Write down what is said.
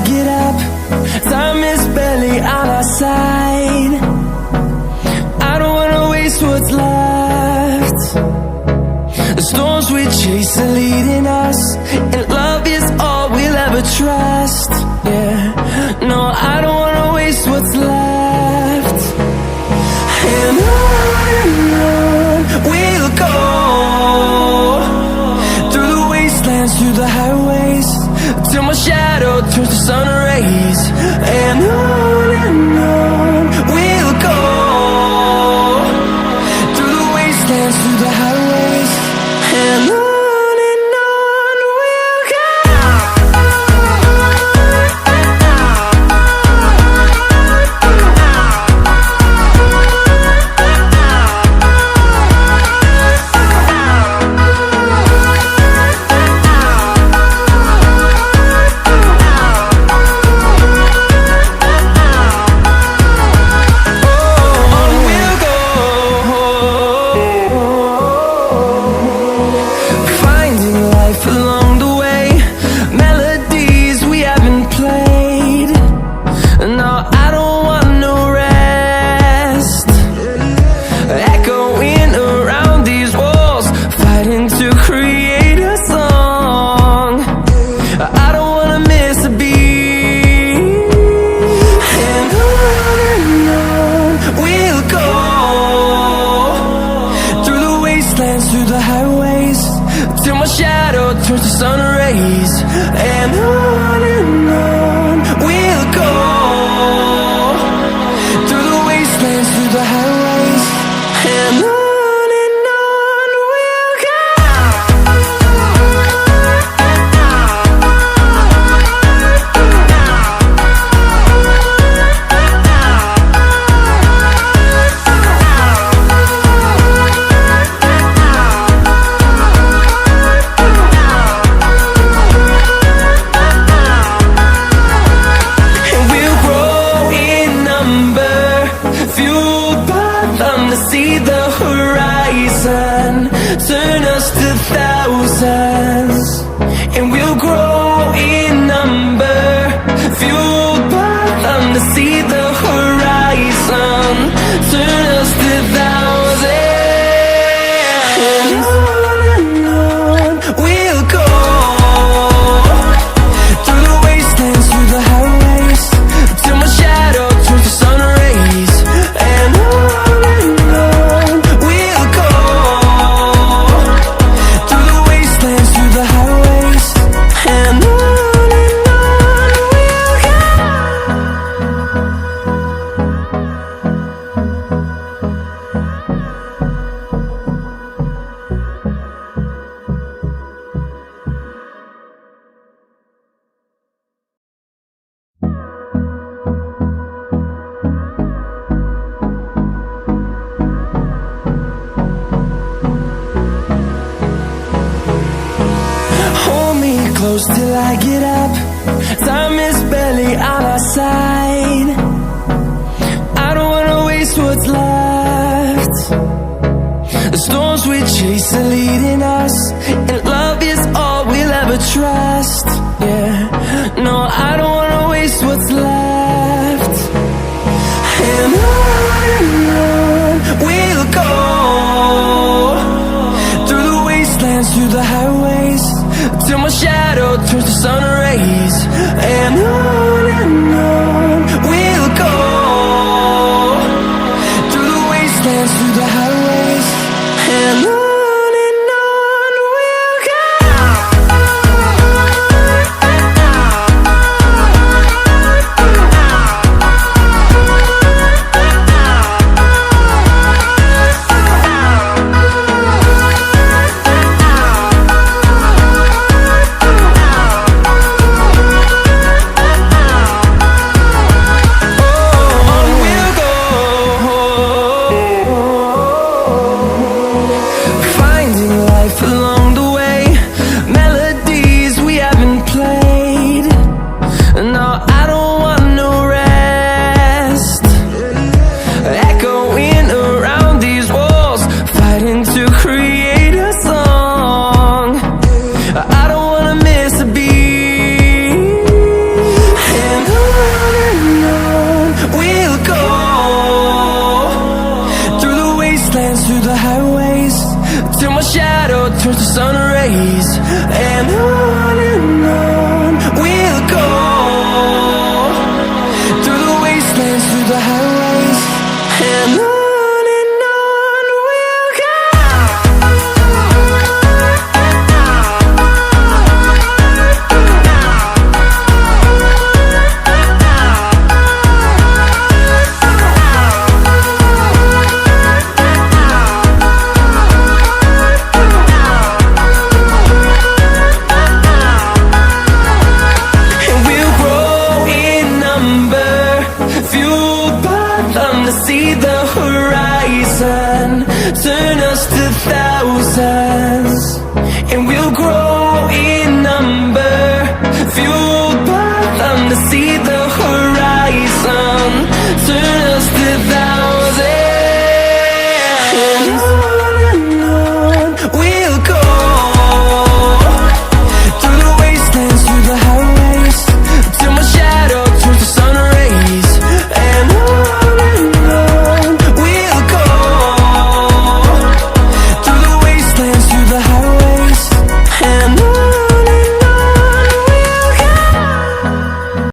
get up. Time is barely on our side. I don't wanna waste what's left. The storms we chase are leading us, and love is all we'll ever trust. Yeah, no, I don't wanna waste what's left. And on we'll go, through the wastelands, through the highways, till my shadow turns to sun rays. And on we'll go, through the wastelands, through the highways, and on we'll go. Through the highways, till my shadow turns to sun rays. And on we'll go, through the wastelands, through the highways, and on we'll go. See the horizon, turn us to thousands, and we'll grow in number, fueled by them to see the horizon, turn us to thousands. And on we'll go, through the wastelands, through the highways, till my shadow turns to sun rays. And close till I get up. Time is barely on our side. I don't wanna waste what's left. The storms we chase are leading us, and love is all we'll ever trust. Yeah, no, I don't wanna waste what's left. And on we'll go, through the wastelands, through the highways, till my shadow turns to sun rays. And on we'll go, through the wastelands, through the highways, and on we'll go. the highways, and on we'll go. See the horizon turn